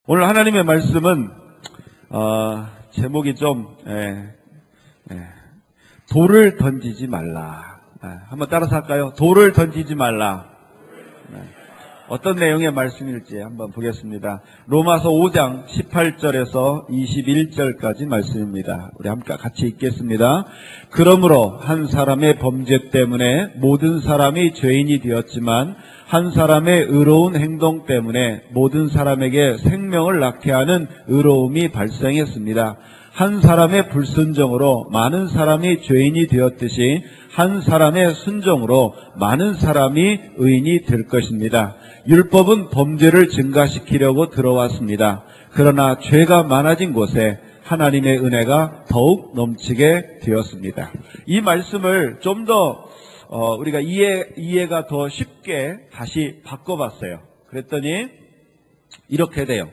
오늘 하나님의 말씀은 제목이 좀 돌을 던지지 말라. 한번 따라서 할까요? 돌을 던지지 말라. 어떤 내용의 말씀일지 한번 보겠습니다. 로마서 5장 18절에서 21절까지 말씀입니다. 우리 함께 같이 읽겠습니다. 그러므로 한 사람의 범죄 때문에 모든 사람이 죄인이 되었지만 한 사람의 의로운 행동 때문에 모든 사람에게 생명을 낳게 하는 의로움이 발생했습니다. 한 사람의 불순종으로 많은 사람이 죄인이 되었듯이 한 사람의 순종으로 많은 사람이 의인이 될 것입니다. 율법은 범죄를 증가시키려고 들어왔습니다. 그러나 죄가 많아진 곳에 하나님의 은혜가 더욱 넘치게 되었습니다. 이 말씀을 좀 더 우리가 이해가 더 쉽게 다시 바꿔봤어요. 그랬더니 이렇게 돼요.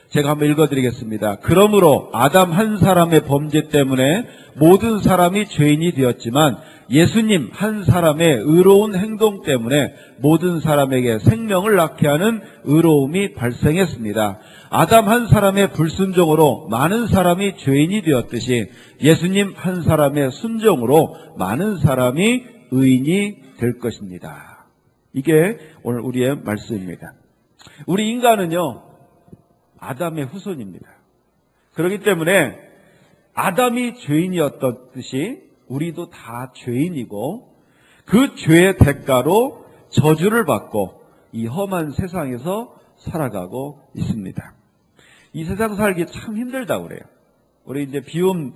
제가 한번 읽어드리겠습니다. 그러므로 아담 한 사람의 범죄 때문에 모든 사람이 죄인이 되었지만 예수님 한 사람의 의로운 행동 때문에 모든 사람에게 생명을 낳게 하는 의로움이 발생했습니다. 아담 한 사람의 불순종으로 많은 사람이 죄인이 되었듯이 예수님 한 사람의 순종으로 많은 사람이 의인이 될 것입니다. 이게 오늘 우리의 말씀입니다. 우리 인간은요, 아담의 후손입니다. 그렇기 때문에 아담이 죄인이었듯이 우리도 다 죄인이고 그 죄의 대가로 저주를 받고 이 험한 세상에서 살아가고 있습니다. 이 세상 살기 참 힘들다고 그래요. 우리 이제 비움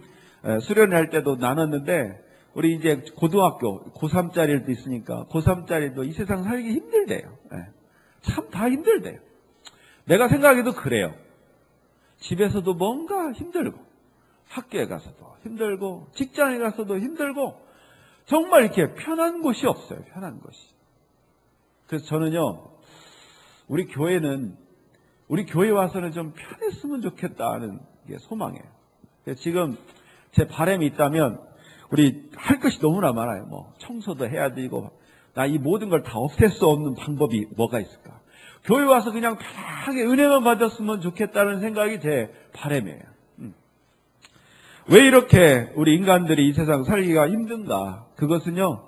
수련회 할 때도 나눴는데 우리 이제 고등학교 고3짜리도 있으니까 고3짜리도 이 세상 살기 힘들대요. 참 다 힘들대요. 내가 생각해도 그래요. 집에서도 뭔가 힘들고 학교에 가서도 힘들고 직장에 가서도 힘들고 정말 이렇게 편한 곳이 없어요. 편한 곳이. 그래서 저는요, 우리 교회 와서는 좀 편했으면 좋겠다는 게 소망이에요. 지금 제 바람이 있다면 우리 할 것이 너무나 많아요. 뭐 청소도 해야 되고 나 이 모든 걸 다 없앨 수 없는 방법이 뭐가 있을까? 교회 와서 그냥 편하게 은혜만 받았으면 좋겠다는 생각이 제 바람이에요. 왜 이렇게 우리 인간들이 이 세상 살기가 힘든가? 그것은요,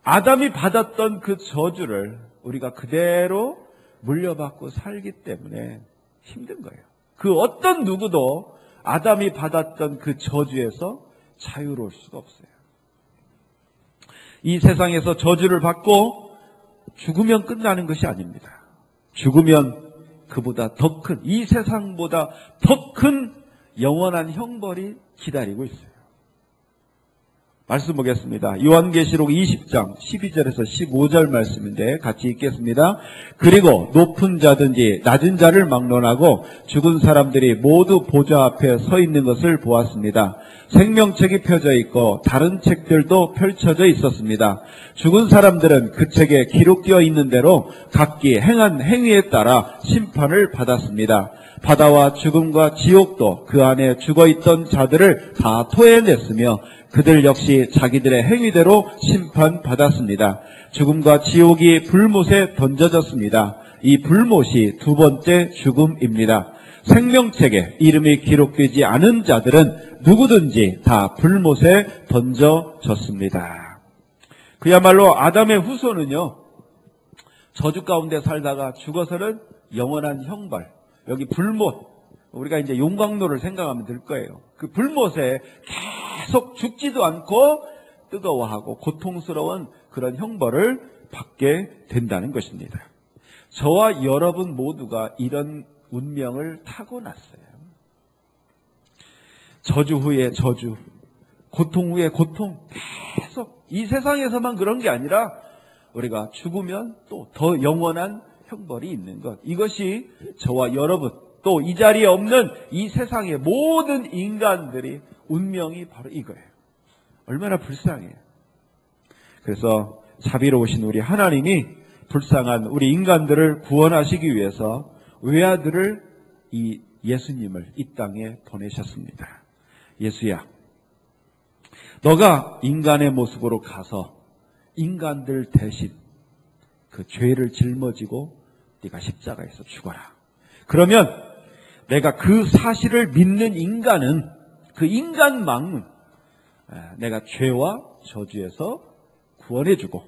아담이 받았던 그 저주를 우리가 그대로 물려받고 살기 때문에 힘든 거예요. 그 어떤 누구도 아담이 받았던 그 저주에서 자유로울 수가 없어요. 이 세상에서 저주를 받고 죽으면 끝나는 것이 아닙니다. 죽으면 그보다 더 큰, 이 세상보다 더 큰 영원한 형벌이 기다리고 있어요. 말씀 보겠습니다. 요한계시록 20장 12절에서 15절 말씀인데 같이 읽겠습니다. 그리고 높은 자든지 낮은 자를 막론하고 죽은 사람들이 모두 보좌 앞에 서 있는 것을 보았습니다. 생명책이 펴져 있고 다른 책들도 펼쳐져 있었습니다. 죽은 사람들은 그 책에 기록되어 있는 대로 각기 행한 행위에 따라 심판을 받았습니다. 바다와 죽음과 지옥도 그 안에 죽어있던 자들을 다 토해냈으며 그들 역시 자기들의 행위대로 심판받았습니다. 죽음과 지옥이 불못에 던져졌습니다. 이 불못이 두 번째 죽음입니다. 생명책에 이름이 기록되지 않은 자들은 누구든지 다 불못에 던져졌습니다. 그야말로 아담의 후손은요, 저주 가운데 살다가 죽어서는 영원한 형벌, 여기 불못, 우리가 이제 용광로를 생각하면 될 거예요. 그 불못에 계속 죽지도 않고 뜨거워하고 고통스러운 그런 형벌을 받게 된다는 것입니다. 저와 여러분 모두가 이런 운명을 타고났어요. 저주 후에 저주, 고통 후에 고통, 계속 이 세상에서만 그런 게 아니라 우리가 죽으면 또 더 영원한 형벌이 있는 것. 이것이 저와 여러분, 또 이 자리에 없는 이 세상의 모든 인간들이 운명이 바로 이거예요. 얼마나 불쌍해요. 그래서 자비로우신 우리 하나님이 불쌍한 우리 인간들을 구원하시기 위해서 외아들을, 이 예수님을 이 땅에 보내셨습니다. 예수야, 너가 인간의 모습으로 가서 인간들 대신 그 죄를 짊어지고 네가 십자가에서 죽어라. 그러면 내가 그 사실을 믿는 인간은, 그 인간만은 내가 죄와 저주에서 구원해주고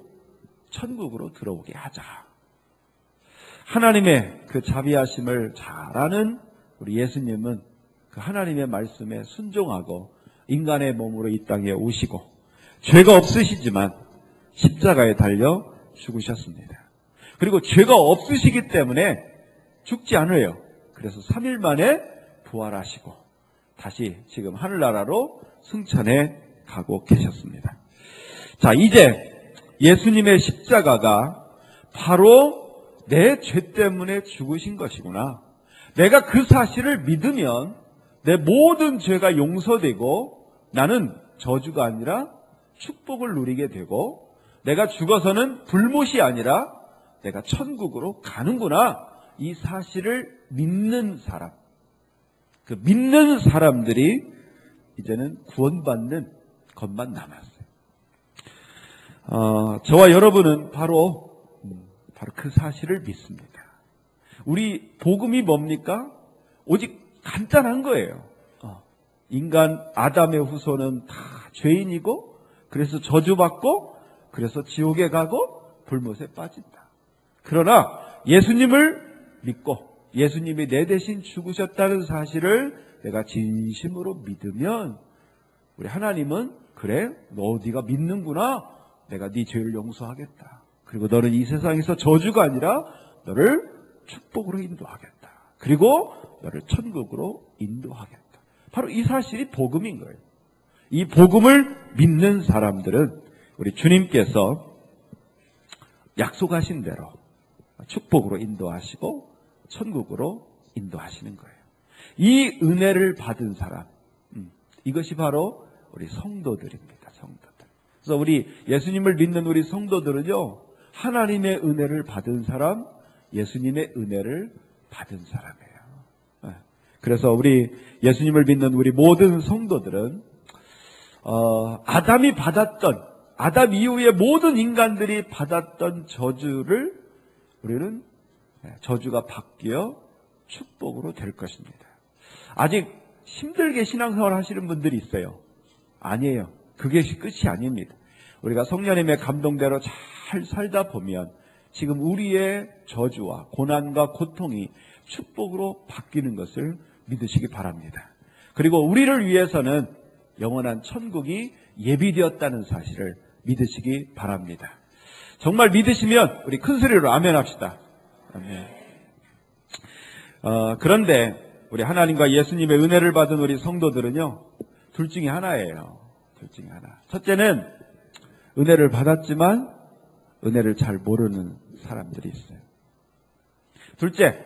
천국으로 들어오게 하자. 하나님의 그 자비하심을 잘 아는 우리 예수님은 그 하나님의 말씀에 순종하고 인간의 몸으로 이 땅에 오시고 죄가 없으시지만 십자가에 달려 죽으셨습니다. 그리고 죄가 없으시기 때문에 죽지 않아요. 그래서 3일 만에 부활하시고 다시 지금 하늘나라로 승천해 가고 계셨습니다. 자, 이제 예수님의 십자가가 바로 내 죄 때문에 죽으신 것이구나. 내가 그 사실을 믿으면 내 모든 죄가 용서되고 나는 저주가 아니라 축복을 누리게 되고 내가 죽어서는 불못이 아니라 내가 천국으로 가는구나. 이 사실을 믿는 사람, 그 믿는 사람들이 이제는 구원받는 것만 남았어요. 저와 여러분은 바로 그 사실을 믿습니다. 우리 복음이 뭡니까? 오직 간단한 거예요. 인간 아담의 후손은 다 죄인이고 그래서 저주받고 그래서 지옥에 가고 불못에 빠진다. 그러나 예수님을 믿고 예수님이 내 대신 죽으셨다는 사실을 내가 진심으로 믿으면 우리 하나님은 그래, 너 네가 믿는구나. 내가 네 죄를 용서하겠다. 그리고 너는 이 세상에서 저주가 아니라 너를 축복으로 인도하겠다. 그리고 너를 천국으로 인도하겠다. 바로 이 사실이 복음인 거예요. 이 복음을 믿는 사람들은 우리 주님께서 약속하신 대로 축복으로 인도하시고 천국으로 인도하시는 거예요. 이 은혜를 받은 사람, 이것이 바로 우리 성도들입니다. 성도들. 그래서 우리 예수님을 믿는 우리 성도들은요, 하나님의 은혜를 받은 사람, 예수님의 은혜를 받은 사람이에요. 그래서 우리 예수님을 믿는 우리 모든 성도들은 아담이 받았던, 아담 이후에 모든 인간들이 받았던 저주를 우리는 저주가 바뀌어 축복으로 될 것입니다. 아직 힘들게 신앙생활 하시는 분들이 있어요. 아니에요. 그게 끝이 아닙니다. 우리가 성령님의 감동대로 잘 살다 보면 지금 우리의 저주와 고난과 고통이 축복으로 바뀌는 것을 믿으시기 바랍니다. 그리고 우리를 위해서는 영원한 천국이 예비되었다는 사실을 믿으시기 바랍니다. 정말 믿으시면 우리 큰 소리로 아멘 합시다. 아멘. 그런데 우리 하나님과 예수님의 은혜를 받은 우리 성도들은요, 둘 중에 하나예요. 둘 중에 하나. 첫째는 은혜를 받았지만 은혜를 잘 모르는 사람들이 있어요. 둘째,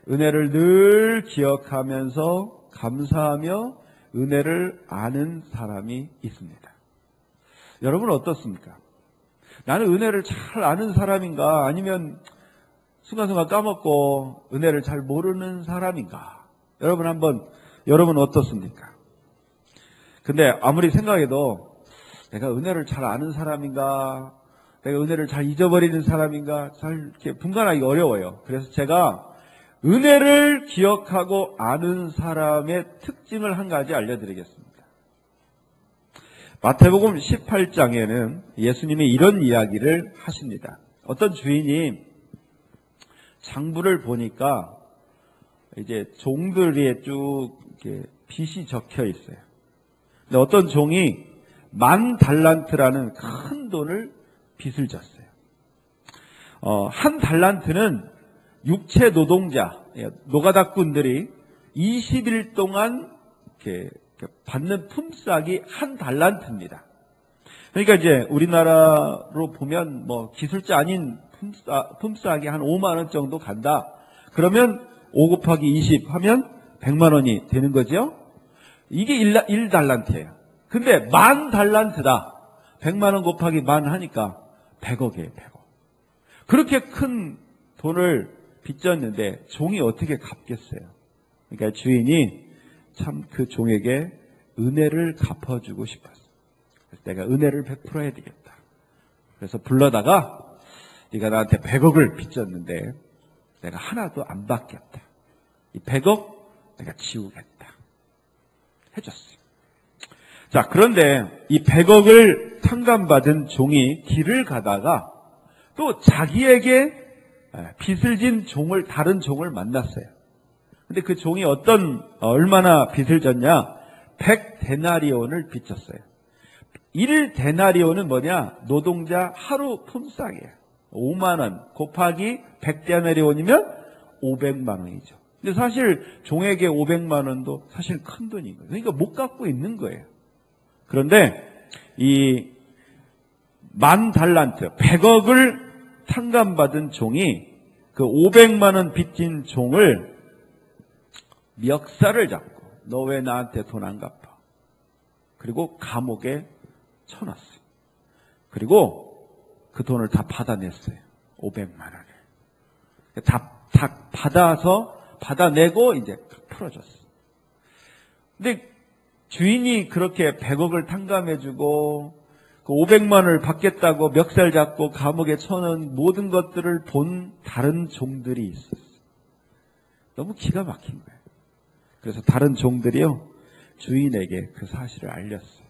은혜를 늘 기억하면서 감사하며 은혜를 아는 사람이 있습니다. 여러분 어떻습니까? 나는 은혜를 잘 아는 사람인가? 아니면 순간순간 까먹고 은혜를 잘 모르는 사람인가? 여러분 어떻습니까? 근데 아무리 생각해도 내가 은혜를 잘 아는 사람인가? 내가 은혜를 잘 잊어버리는 사람인가? 잘 이렇게 분간하기 어려워요. 그래서 제가 은혜를 기억하고 아는 사람의 특징을 한 가지 알려드리겠습니다. 마태복음 18장에는 예수님이 이런 이야기를 하십니다. 어떤 주인이 장부를 보니까 이제 종들이 쭉 이렇게 빚이 적혀 있어요. 근데 어떤 종이 10,000달란트라는 큰 돈을 빚을 졌어요. 한 달란트는 육체 노동자, 노가다꾼들이 20일 동안 이렇게 받는 품삯이 한 달란트입니다. 그러니까 이제 우리나라로 보면 뭐 기술자 아닌 품삯이 한 5만 원 정도 간다. 그러면 5 곱하기 20 하면 100만 원이 되는 거죠. 이게 1달란트예요. 근데 10,000달란트다. 100만 원 곱하기 10,000 하니까 100억이에요. 100억. 그렇게 큰 돈을 빚졌는데 종이 어떻게 갚겠어요? 그러니까 주인이 참 그 종에게 은혜를 갚아주고 싶었어요. 그래서 내가 은혜를 베풀어야 되겠다. 그래서 불러다가 네가 나한테 100억을 빚졌는데 내가 하나도 안 받겠다. 이 100억 내가 지우겠다. 해줬어요. 자, 그런데 이 100억을 탕감받은 종이 길을 가다가 또 자기에게 빚을 진 다른 종을 만났어요. 근데 그 종이 얼마나 빚을 졌냐? 100데나리온을 빚졌어요. 1데나리온은 뭐냐? 노동자 하루 품삯이에요. 5만 원 곱하기 100데나리온이면 500만 원이죠. 근데 사실 종에게 500만 원도 사실 큰 돈인 거예요. 그러니까 못 갖고 있는 거예요. 그런데 이 10,000달란트, 100억을 탕감받은 종이 그 500만 원 빚진 종을 멱살을 잡고 너 왜 나한테 돈 안 갚아? 그리고 감옥에 쳐놨어요. 그리고 그 돈을 다 받아냈어요. 500만 원을. 다 받아내고 이제 풀어줬어요. 근데 주인이 그렇게 100억을 탕감해주고 그 500만 원을 받겠다고 멱살 잡고 감옥에 쳐놓은 모든 것들을 본 다른 종들이 있었어요. 너무 기가 막힌 거예요. 그래서 다른 종들이요, 주인에게 그 사실을 알렸어요.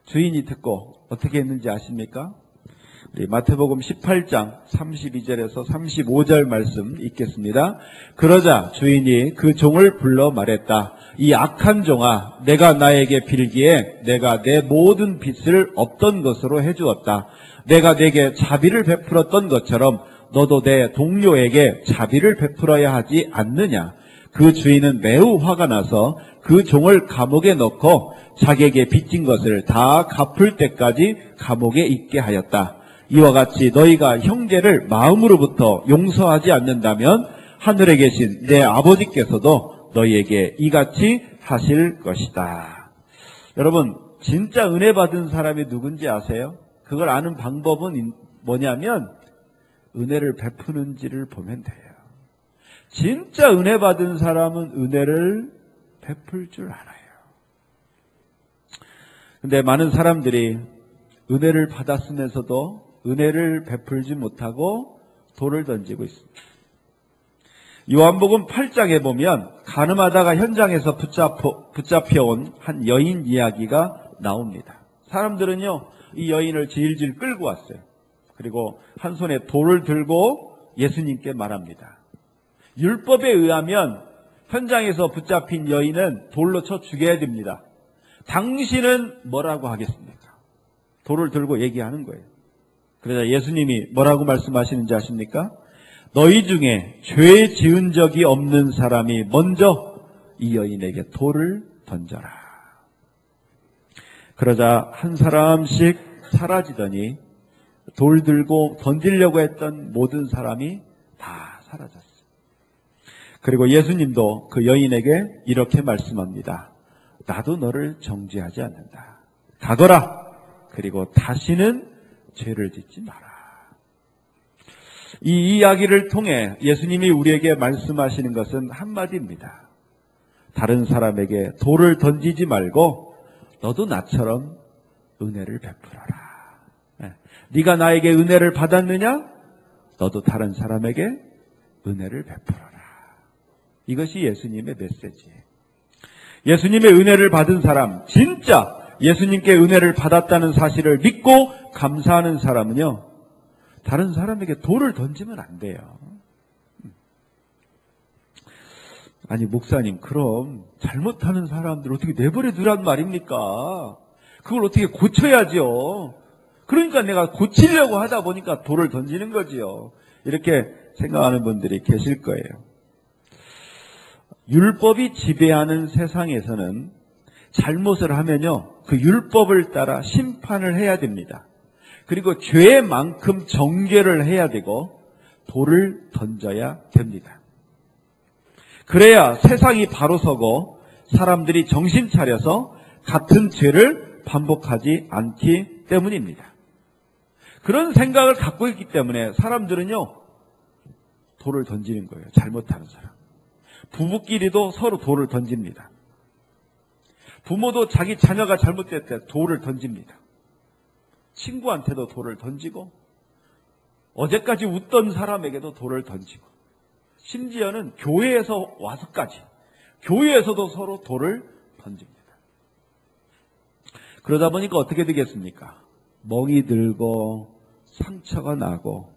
주인이 듣고 어떻게 했는지 아십니까? 우리 마태복음 18장 32절에서 35절 말씀 읽겠습니다. 그러자 주인이 그 종을 불러 말했다. 이 악한 종아, 내가 나에게 빌기에 내가 내 모든 빚을 없던 것으로 해주었다. 내가 내게 자비를 베풀었던 것처럼 너도 내 동료에게 자비를 베풀어야 하지 않느냐. 그 주인은 매우 화가 나서 그 종을 감옥에 넣고 자기에게 빚진 것을 다 갚을 때까지 감옥에 있게 하였다. 이와 같이 너희가 형제를 마음으로부터 용서하지 않는다면 하늘에 계신 내 아버지께서도 너희에게 이같이 하실 것이다. 여러분, 진짜 은혜 받은 사람이 누군지 아세요? 그걸 아는 방법은 뭐냐면 은혜를 베푸는지를 보면 돼요. 진짜 은혜 받은 사람은 은혜를 베풀 줄 알아요. 근데 많은 사람들이 은혜를 받았으면서도 은혜를 베풀지 못하고 돌을 던지고 있습니다. 요한복음 8장에 보면 가늠하다가 현장에서 붙잡혀온 한 여인 이야기가 나옵니다. 사람들은요, 이 여인을 질질 끌고 왔어요. 그리고 한 손에 돌을 들고 예수님께 말합니다. 율법에 의하면 현장에서 붙잡힌 여인은 돌로 쳐 죽여야 됩니다. 당신은 뭐라고 하겠습니까? 돌을 들고 얘기하는 거예요. 그러자 예수님이 뭐라고 말씀하시는지 아십니까? 너희 중에 죄 지은 적이 없는 사람이 먼저 이 여인에게 돌을 던져라. 그러자 한 사람씩 사라지더니 돌 들고 던지려고 했던 모든 사람이 다 사라졌어요. 그리고 예수님도 그 여인에게 이렇게 말씀합니다. 나도 너를 정죄하지 않는다. 가거라. 그리고 다시는 죄를 짓지 마라. 이 이야기를 통해 예수님이 우리에게 말씀하시는 것은 한마디입니다. 다른 사람에게 돌을 던지지 말고 너도 나처럼 은혜를 베풀어라. 네가 나에게 은혜를 받았느냐? 너도 다른 사람에게 은혜를 베풀어라. 이것이 예수님의 메시지예요. 예수님의 은혜를 받은 사람, 진짜 예수님께 은혜를 받았다는 사실을 믿고 감사하는 사람은요, 다른 사람에게 돌을 던지면 안 돼요. 아니, 목사님, 그럼 잘못하는 사람들 어떻게 내버려 두란 말입니까? 그걸 어떻게 고쳐야죠. 그러니까 내가 고치려고 하다 보니까 돌을 던지는 거지요. 이렇게 생각하는 분들이 계실 거예요. 율법이 지배하는 세상에서는 잘못을 하면요, 그 율법을 따라 심판을 해야 됩니다. 그리고 죄만큼 정죄를 해야 되고 돌을 던져야 됩니다. 그래야 세상이 바로 서고 사람들이 정신 차려서 같은 죄를 반복하지 않기 때문입니다. 그런 생각을 갖고 있기 때문에 사람들은요, 돌을 던지는 거예요. 잘못하는 사람. 부부끼리도 서로 돌을 던집니다. 부모도 자기 자녀가 잘못될 때 돌을 던집니다. 친구한테도 돌을 던지고 어제까지 웃던 사람에게도 돌을 던지고 심지어는 교회에서 와서까지, 교회에서도 서로 돌을 던집니다. 그러다 보니까 어떻게 되겠습니까? 멍이 들고 상처가 나고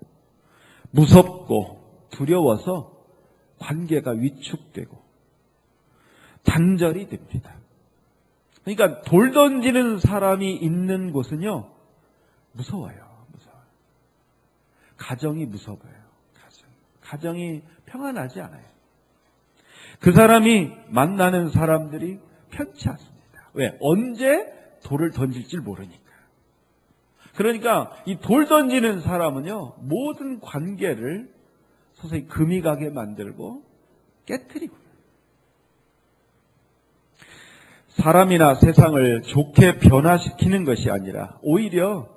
무섭고 두려워서 관계가 위축되고 단절이 됩니다. 그러니까 돌 던지는 사람이 있는 곳은요, 무서워요. 가정이 무서워요. 가정이 평안하지 않아요. 그 사람이 만나는 사람들이 편치 않습니다. 왜? 언제 돌을 던질지 모르니까. 그러니까 이 돌 던지는 사람은요, 모든 관계를 서서히 금이 가게 만들고 깨트리고, 사람이나 세상을 좋게 변화시키는 것이 아니라 오히려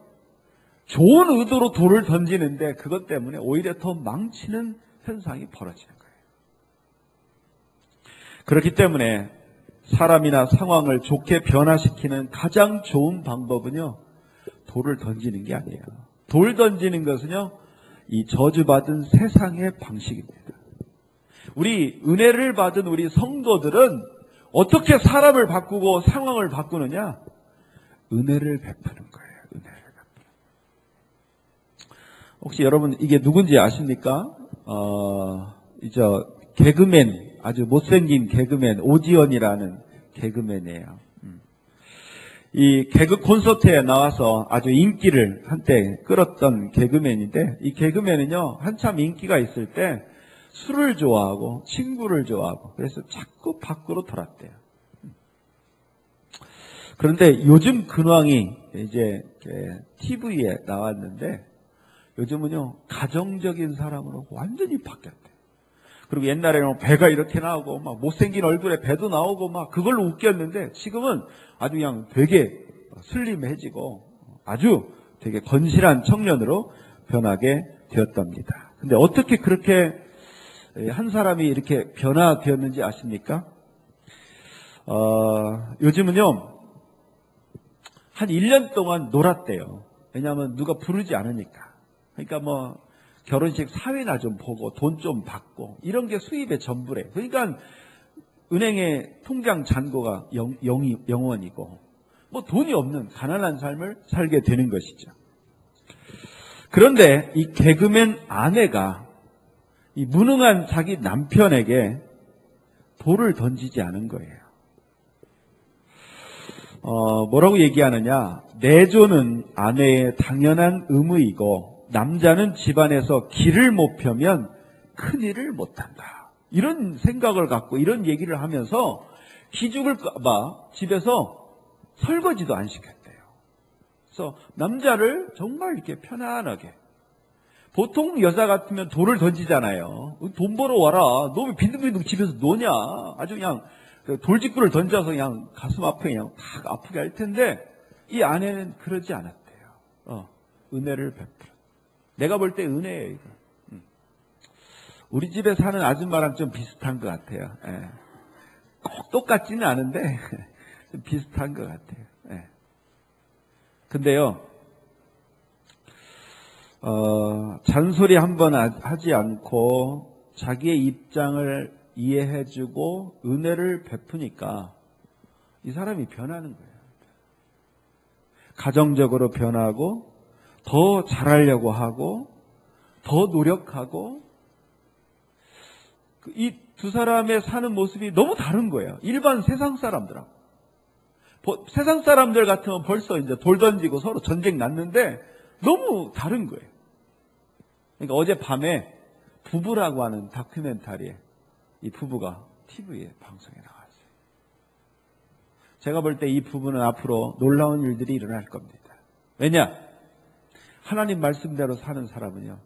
좋은 의도로 돌을 던지는데 그것 때문에 오히려 더 망치는 현상이 벌어지는 거예요. 그렇기 때문에 사람이나 상황을 좋게 변화시키는 가장 좋은 방법은요, 돌을 던지는 게 아니에요. 돌 던지는 것은요, 이 저주받은 세상의 방식입니다. 우리 은혜를 받은 우리 성도들은 어떻게 사람을 바꾸고 상황을 바꾸느냐? 은혜를 베푸는 거예요. 은혜를 베푸는. 혹시 여러분 이게 누군지 아십니까? 이제 개그맨, 아주 못생긴 개그맨 오지연이라는 개그맨이에요. 이 개그 콘서트에 나와서 아주 인기를 한때 끌었던 개그맨인데, 이 개그맨은요, 한참 인기가 있을 때 술을 좋아하고 친구를 좋아하고 그래서 자꾸 밖으로 돌았대요. 그런데 요즘 근황이 이제 TV에 나왔는데, 요즘은요, 가정적인 사람으로 완전히 바뀌었대요. 그리고 옛날에는 배가 이렇게 나오고 막 못생긴 얼굴에 배도 나오고 막 그걸로 웃겼는데, 지금은 아주 그냥 되게 슬림해지고 아주 되게 건실한 청년으로 변하게 되었답니다. 근데 어떻게 그렇게 한 사람이 이렇게 변화되었는지 아십니까? 요즘은요, 한 1년 동안 놀았대요. 왜냐하면 누가 부르지 않으니까. 그러니까 뭐 결혼식 사회나 좀 보고 돈 좀 받고 이런 게 수입의 전부래. 그러니까 은행에 통장 잔고가 영원이고 뭐 돈이 없는 가난한 삶을 살게 되는 것이죠. 그런데 이 개그맨 아내가 이 무능한 자기 남편에게 돌을 던지지 않은 거예요. 뭐라고 얘기하느냐? 내조는 아내의 당연한 의무이고 남자는 집안에서 길을 못 펴면 큰일을 못한다. 이런 생각을 갖고 이런 얘기를 하면서 기죽을까봐 집에서 설거지도 안 시켰대요. 그래서 남자를 정말 이렇게 편안하게, 보통 여자 같으면 돌을 던지잖아요. 돈 벌어 와라. 너 왜 빈둥빈둥 집에서 노냐? 아주 그냥 돌직구를 던져서 그냥 가슴 아프게 그냥 탁 아프게 할 텐데, 이 아내는 그러지 않았대요. 은혜를 베풀어. 내가 볼 때 은혜예요, 이거. 우리 집에 사는 아줌마랑 좀 비슷한 것 같아요. 예. 꼭 똑같지는 않은데 좀 비슷한 것 같아요. 예. 근데요, 잔소리 한번 하지 않고 자기의 입장을 이해해주고 은혜를 베푸니까 이 사람이 변하는 거예요. 가정적으로 변하고 더 잘하려고 하고 더 노력하고, 이 두 사람의 사는 모습이 너무 다른 거예요. 일반 세상 사람들하고. 세상 사람들 같으면 벌써 이제 돌 던지고 서로 전쟁 났는데 너무 다른 거예요. 그러니까 어젯밤에 부부라고 하는 다큐멘터리에 이 부부가 TV에 방송에 나왔어요. 제가 볼 때 이 부부는 앞으로 놀라운 일들이 일어날 겁니다. 왜냐? 하나님 말씀대로 사는 사람은요,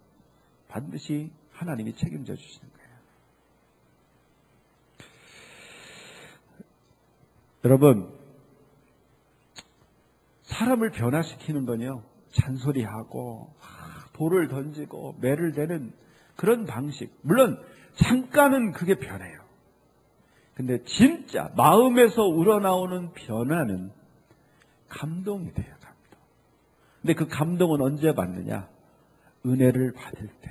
반드시 하나님이 책임져 주시는 거예요. 여러분, 사람을 변화시키는 건요, 잔소리하고 돌을 던지고 매를 대는 그런 방식, 물론 잠깐은 그게 변해요. 근데 진짜 마음에서 우러나오는 변화는 감동이 돼요. 감동. 근데 그 감동은 언제 받느냐? 은혜를 받을 때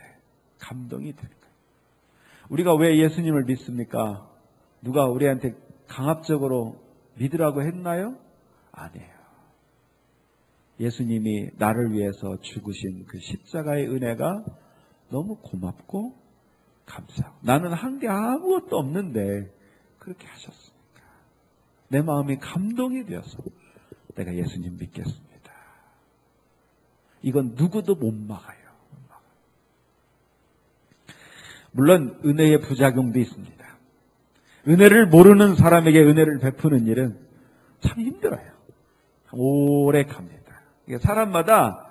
감동이 되는 거예요. 우리가 왜 예수님을 믿습니까? 누가 우리한테 강압적으로 믿으라고 했나요? 아니에요. 예수님이 나를 위해서 죽으신 그 십자가의 은혜가 너무 고맙고 감사하고, 나는 한 게 아무것도 없는데 그렇게 하셨으니까 내 마음이 감동이 되어서 내가 예수님 믿겠습니다. 이건 누구도 못 막아요. 물론 은혜의 부작용도 있습니다. 은혜를 모르는 사람에게 은혜를 베푸는 일은 참 힘들어요. 오래 갑니다. 사람마다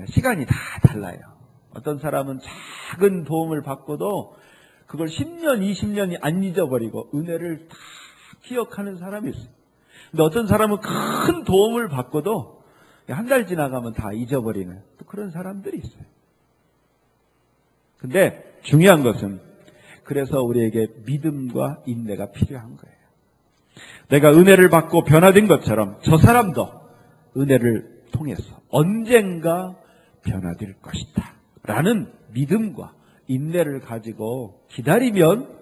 시간이 다 달라요. 어떤 사람은 작은 도움을 받고도 그걸 10년, 20년이 안 잊어버리고 은혜를 다 기억하는 사람이 있어요. 근데 어떤 사람은 큰 도움을 받고도 한 달 지나가면 다 잊어버리는 또 그런 사람들이 있어요. 근데 중요한 것은, 그래서 우리에게 믿음과 인내가 필요한 거예요. 내가 은혜를 받고 변화된 것처럼 저 사람도 은혜를 통해서 언젠가 변화될 것이다 라는 믿음과 인내를 가지고 기다리면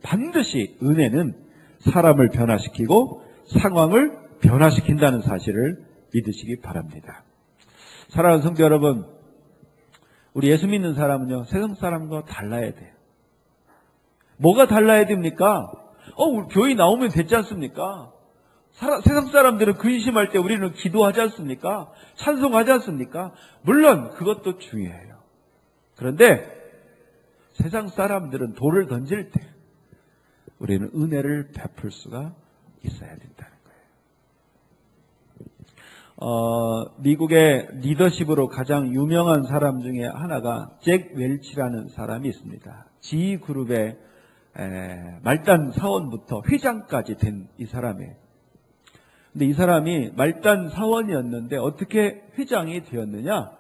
반드시 은혜는 사람을 변화시키고 상황을 변화시킨다는 사실을 믿으시기 바랍니다. 사랑하는 성도 여러분, 우리 예수 믿는 사람은요, 세상 사람과 달라야 돼요. 뭐가 달라야 됩니까? 우리 교회 나오면 됐지 않습니까? 세상 사람들은 근심할 때 우리는 기도하지 않습니까? 찬송하지 않습니까? 물론 그것도 중요해요. 그런데 세상 사람들은 돌을 던질 때 우리는 은혜를 베풀 수가 있어야 된다는 거예요. 미국의 리더십으로 가장 유명한 사람 중에 하나가 잭 웰치라는 사람이 있습니다. G그룹의 말단 사원부터 회장까지 된 이 사람이에요. 근데 이 사람이 말단 사원이었는데 어떻게 회장이 되었느냐?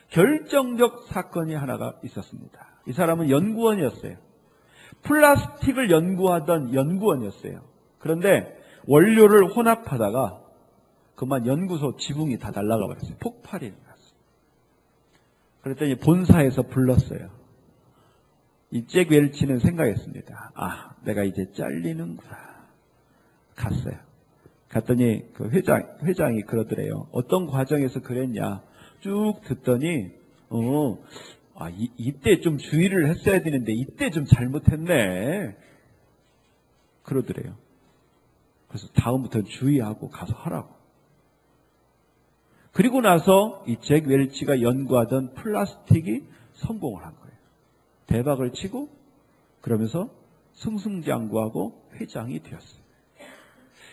결정적 사건이 하나가 있었습니다. 이 사람은 연구원이었어요. 플라스틱을 연구하던 연구원이었어요. 그런데 원료를 혼합하다가 그만 연구소 지붕이 다 날아가 버렸어요. 폭발이 났어요. 그랬더니 본사에서 불렀어요. 이 잭 웰치는 생각했습니다. 내가 이제 잘리는구나. 갔어요. 갔더니 그 회장이 그러더래요. 어떤 과정에서 그랬냐. 쭉 듣더니, 이때 좀 주의를 했어야 되는데, 이때 좀 잘못했네. 그러더래요. 그래서 다음부터는 주의하고 가서 하라고. 그리고 나서 이 잭 웰치가 연구하던 플라스틱이 성공을 한 거예요. 대박을 치고, 그러면서 승승장구하고 회장이 되었어요.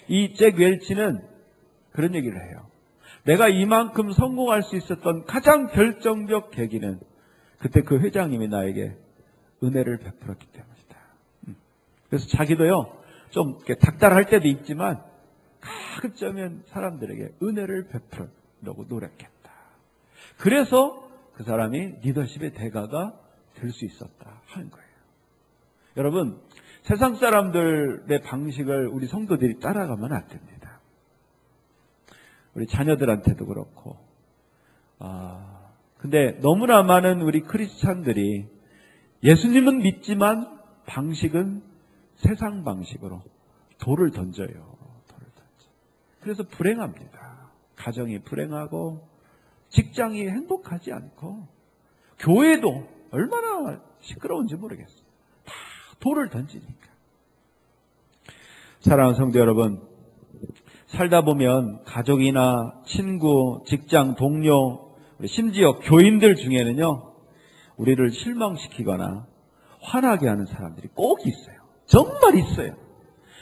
이 잭 웰치는 그런 얘기를 해요. 내가 이만큼 성공할 수 있었던 가장 결정적 계기는 그때 그 회장님이 나에게 은혜를 베풀었기 때문이다. 그래서 자기도요, 좀 닥달할 때도 있지만 가급적이면 사람들에게 은혜를 베풀려고 노력했다. 그래서 그 사람이 리더십의 대가가 될 수 있었다 하는 거예요. 여러분, 세상 사람들의 방식을 우리 성도들이 따라가면 안 됩니다. 우리 자녀들한테도 그렇고. 근데 너무나 많은 우리 크리스찬들이 예수님은 믿지만 방식은 세상 방식으로 돌을 던져요. 돌을 던져. 그래서 불행합니다. 가정이 불행하고 직장이 행복하지 않고 교회도 얼마나 시끄러운지 모르겠어요. 다 돌을 던지니까. 사랑하는 성도 여러분, 살다 보면 가족이나 친구, 직장 동료, 심지어 교인들 중에는요, 우리를 실망시키거나 화나게 하는 사람들이 꼭 있어요. 정말 있어요.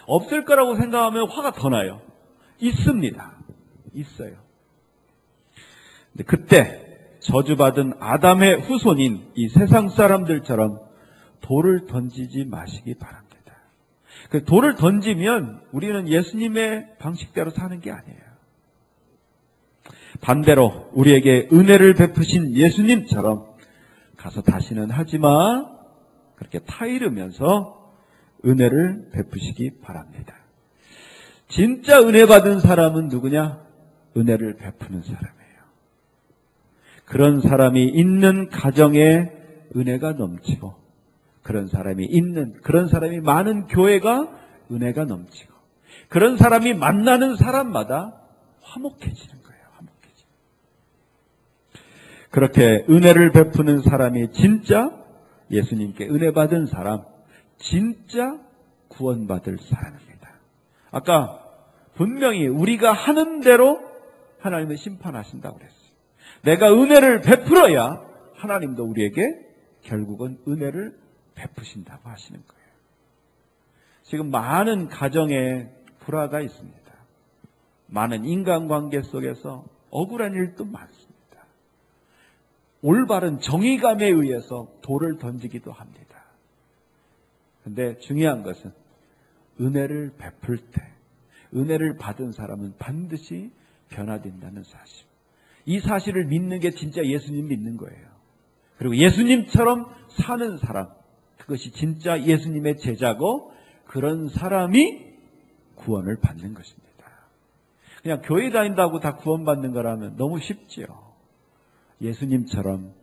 없을 거라고 생각하면 화가 더 나요. 있습니다. 있어요. 근데 그때 저주받은 아담의 후손인 이 세상 사람들처럼 돌을 던지지 마시기 바랍니다. 그 돌을 던지면 우리는 예수님의 방식대로 사는 게 아니에요. 반대로 우리에게 은혜를 베푸신 예수님처럼 가서 다시는 하지마, 그렇게 타이르면서 은혜를 베푸시기 바랍니다. 진짜 은혜 받은 사람은 누구냐? 은혜를 베푸는 사람이에요. 그런 사람이 있는 가정에 은혜가 넘치고 그런 사람이 있는, 그런 사람이 많은 교회가 은혜가 넘치고, 그런 사람이 만나는 사람마다 화목해지는 거예요. 화목해지는. 그렇게 은혜를 베푸는 사람이 진짜 예수님께 은혜 받은 사람, 진짜 구원받을 사람입니다. 아까 분명히 우리가 하는 대로 하나님은 심판하신다고 그랬어요. 내가 은혜를 베풀어야 하나님도 우리에게 결국은 은혜를 베푸신다고 하시는 거예요. 지금 많은 가정에 불화가 있습니다. 많은 인간관계 속에서 억울한 일도 많습니다. 올바른 정의감에 의해서 돌을 던지기도 합니다. 그런데 중요한 것은 은혜를 베풀 때 은혜를 받은 사람은 반드시 변화된다는 사실. 이 사실을 믿는 게 진짜 예수님 믿는 거예요. 그리고 예수님처럼 사는 사람, 그것이 진짜 예수님의 제자고 그런 사람이 구원을 받는 것입니다. 그냥 교회 다닌다고 다 구원받는 거라면 너무 쉽지요. 예수님처럼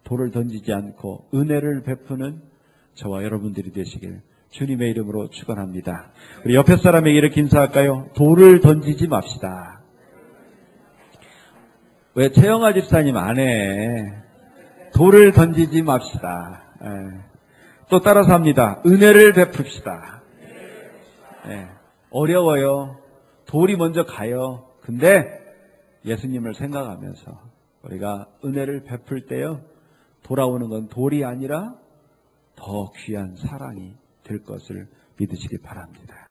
돌을 던지지 않고 은혜를 베푸는 저와 여러분들이 되시길 주님의 이름으로 축원합니다. 우리 옆에 사람에게 이렇게 인사할까요? 돌을 던지지 맙시다. 왜 최영아 집사님 안 해? 돌을 던지지 맙시다. 또 따라서 합니다. 은혜를 베풉시다. 어려워요. 돌이 먼저 가요. 근데 예수님을 생각하면서 우리가 은혜를 베풀 때요, 돌아오는 건 돌이 아니라 더 귀한 사랑이 될 것을 믿으시기 바랍니다.